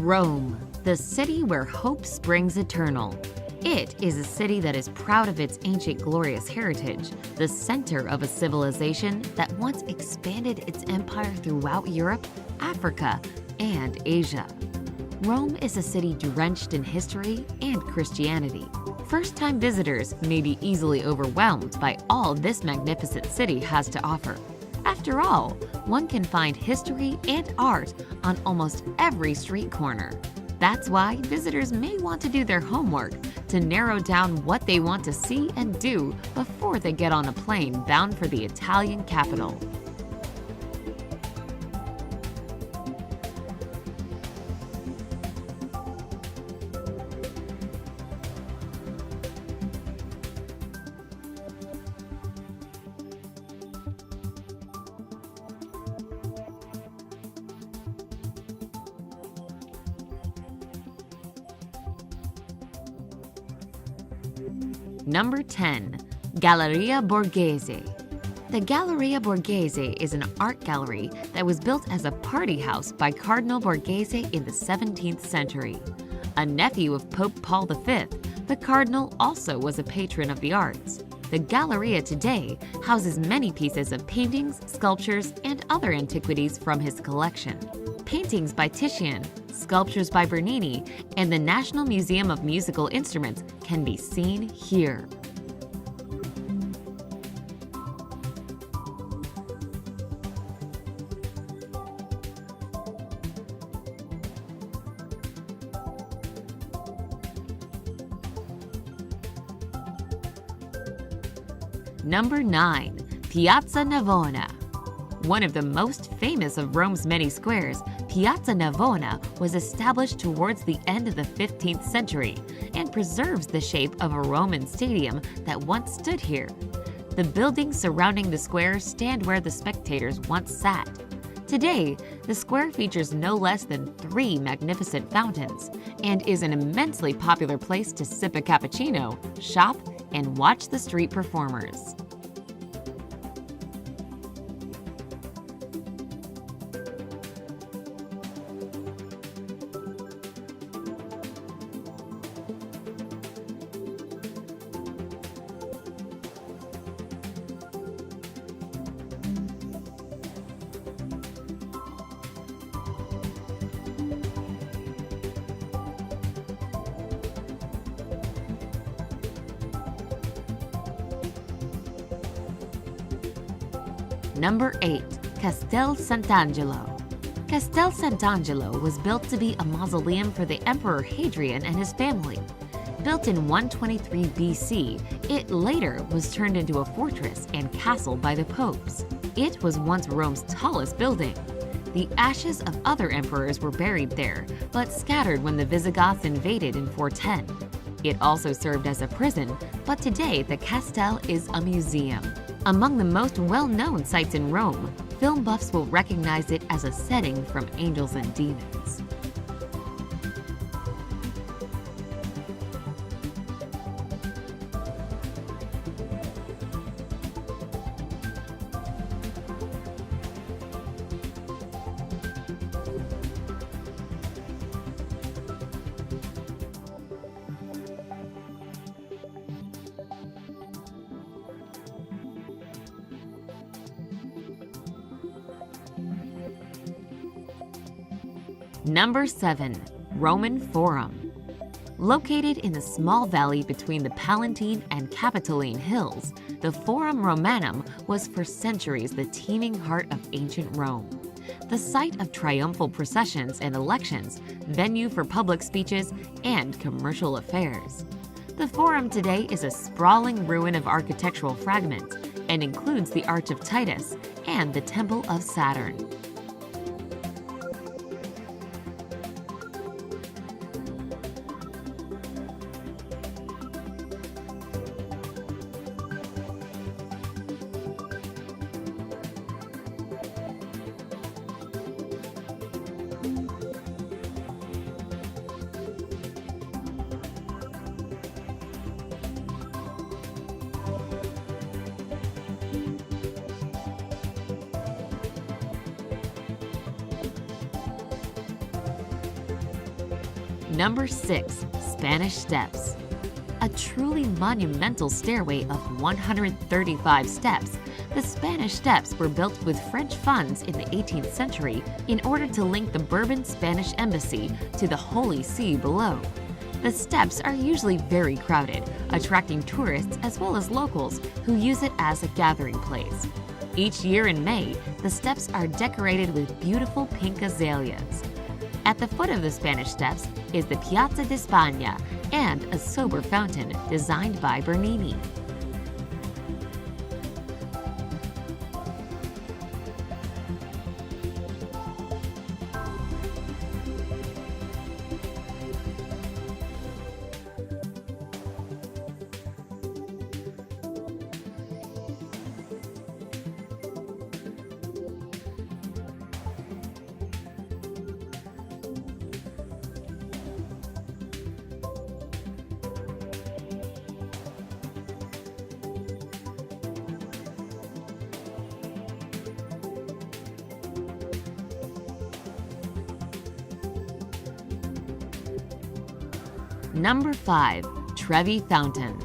Rome, the city where hope springs eternal. It is a city that is proud of its ancient glorious heritage, the center of a civilization that once expanded its empire throughout Europe, Africa, and Asia. Rome is a city drenched in history and Christianity. First-time visitors may be easily overwhelmed by all this magnificent city has to offer. After all, one can find history and art on almost every street corner. That's why visitors may want to do their homework to narrow down what they want to see and do before they get on a plane bound for the Italian capital. Number 10. Galleria Borghese. The Galleria Borghese is an art gallery that was built as a party house by Cardinal Borghese in the 17th century. A nephew of Pope Paul V, the cardinal also was a patron of the arts. The Galleria today houses many pieces of paintings, sculptures, and other antiquities from his collection. Paintings by Titian, sculptures by Bernini, and the National Museum of Musical Instruments can be seen here. Number 9. Piazza Navona. One of the most famous of Rome's many squares, Piazza Navona was established towards the end of the 15th century and preserves the shape of a Roman stadium that once stood here. The buildings surrounding the square stand where the spectators once sat. Today, the square features no less than 3 magnificent fountains and is an immensely popular place to sip a cappuccino, shop, and watch the street performers. Number 8. Castel Sant'Angelo. Castel Sant'Angelo was built to be a mausoleum for the Emperor Hadrian and his family. Built in 123 BC, it later was turned into a fortress and castle by the popes. It was once Rome's tallest building. The ashes of other emperors were buried there, but scattered when the Visigoths invaded in 410. It also served as a prison, but today the castle is a museum. Among the most well-known sites in Rome, film buffs will recognize it as a setting from Angels and Demons. Number 7. Roman Forum. Located in the small valley between the Palatine and Capitoline hills, the Forum Romanum was for centuries the teeming heart of ancient Rome. The site of triumphal processions and elections, venue for public speeches, and commercial affairs. The Forum today is a sprawling ruin of architectural fragments and includes the Arch of Titus and the Temple of Saturn. Number 6. Spanish Steps. A truly monumental stairway of 135 steps, the Spanish Steps were built with French funds in the 18th century in order to link the Bourbon Spanish embassy to the Holy See below. The steps are usually very crowded, attracting tourists as well as locals who use it as a gathering place. Each year in May, the steps are decorated with beautiful pink azaleas. At the foot of the Spanish Steps is the Piazza di Spagna and a sober fountain designed by Bernini. Number 5. Trevi Fountain.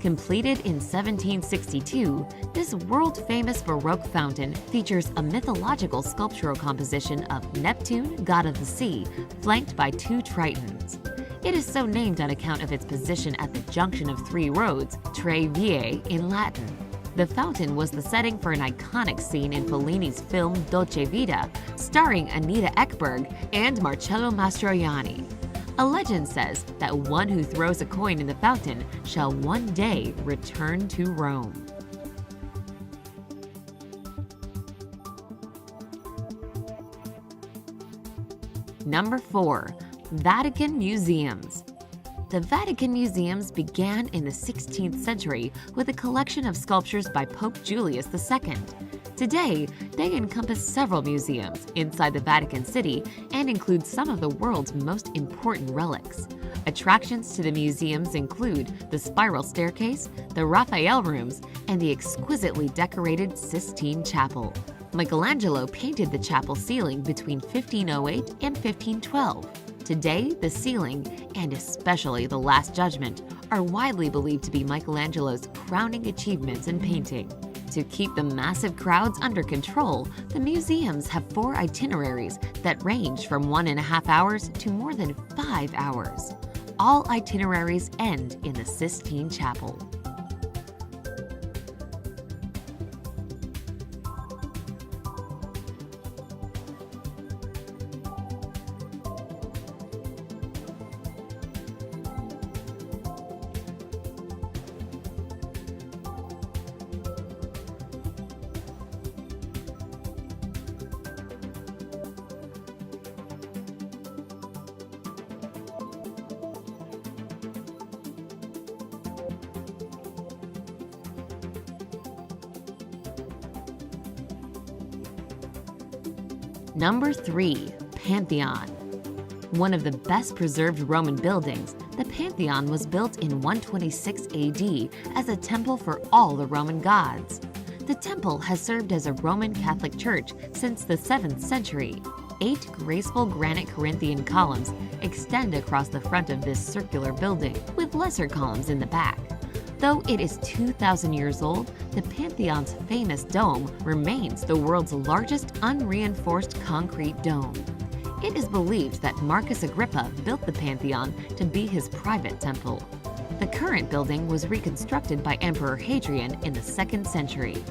Completed in 1762, this world-famous Baroque fountain features a mythological sculptural composition of Neptune, god of the sea, flanked by 2 tritons. It is so named on account of its position at the junction of 3 roads, Tre Vie in Latin. The fountain was the setting for an iconic scene in Fellini's film Dolce Vita, starring Anita Ekberg and Marcello Mastroianni. A legend says that one who throws a coin in the fountain shall one day return to Rome. Number 4. Vatican Museums. The Vatican Museums began in the 16th century with a collection of sculptures by Pope Julius II. Today, they encompass several museums inside the Vatican City and include some of the world's most important relics. Attractions to the museums include the spiral staircase, the Raphael rooms, and the exquisitely decorated Sistine Chapel. Michelangelo painted the chapel ceiling between 1508 and 1512. Today, the ceiling, and especially the Last Judgment, are widely believed to be Michelangelo's crowning achievements in painting. To keep the massive crowds under control, the museums have 4 itineraries that range from 1.5 hours to more than 5 hours. All itineraries end in the Sistine Chapel. Number 3. Pantheon. One of the best preserved Roman buildings, the Pantheon was built in 126 AD as a temple for all the Roman gods. The temple has served as a Roman Catholic church since the 7th century. 8 graceful granite Corinthian columns extend across the front of this circular building, with lesser columns in the back. Though it is 2,000 years old, the Pantheon's famous dome remains the world's largest unreinforced concrete dome. It is believed that Marcus Agrippa built the Pantheon to be his private temple. The current building was reconstructed by Emperor Hadrian in the 2nd century.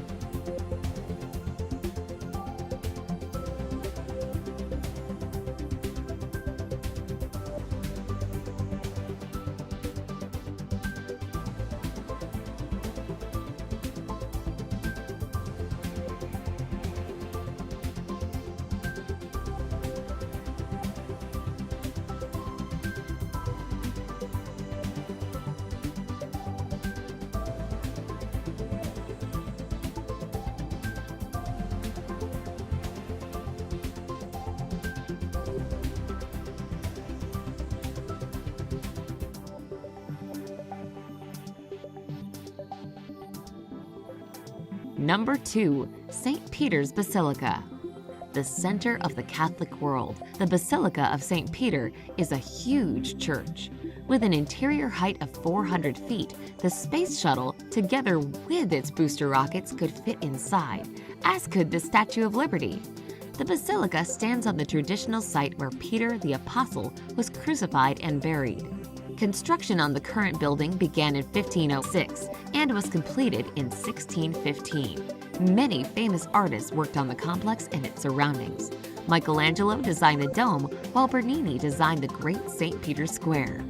Number 2. St. Peter's Basilica. the center of the Catholic world. The Basilica of St. Peter is a huge church. With an interior height of 400 feet, the space shuttle, together with its booster rockets, could fit inside, as could the Statue of Liberty. The basilica stands on the traditional site where Peter the Apostle was crucified and buried. Construction on the current building began in 1506 and was completed in 1615. Many famous artists worked on the complex and its surroundings. Michelangelo designed the dome, while Bernini designed the Great St. Peter's Square.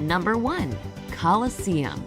Number 1. Colosseum.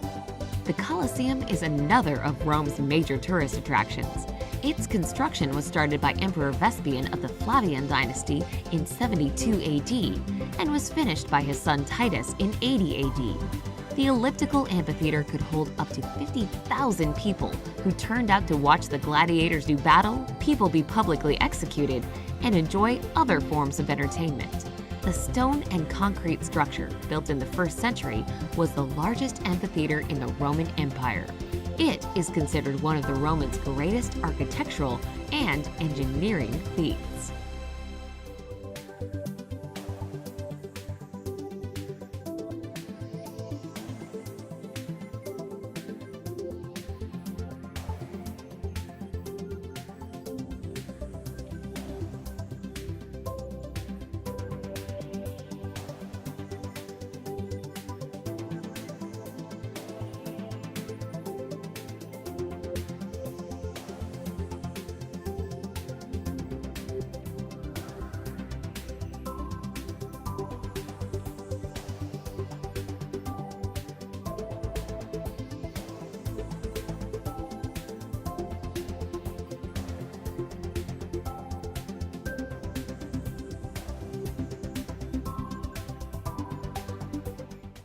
The Colosseum is another of Rome's major tourist attractions. Its construction was started by Emperor Vespasian of the Flavian dynasty in 72 AD and was finished by his son Titus in 80 AD. The elliptical amphitheater could hold up to 50,000 people who turned out to watch the gladiators do battle, people be publicly executed, and enjoy other forms of entertainment. The stone and concrete structure, built in the 1st century, was the largest amphitheater in the Roman Empire. It is considered one of the Romans' greatest architectural and engineering feats.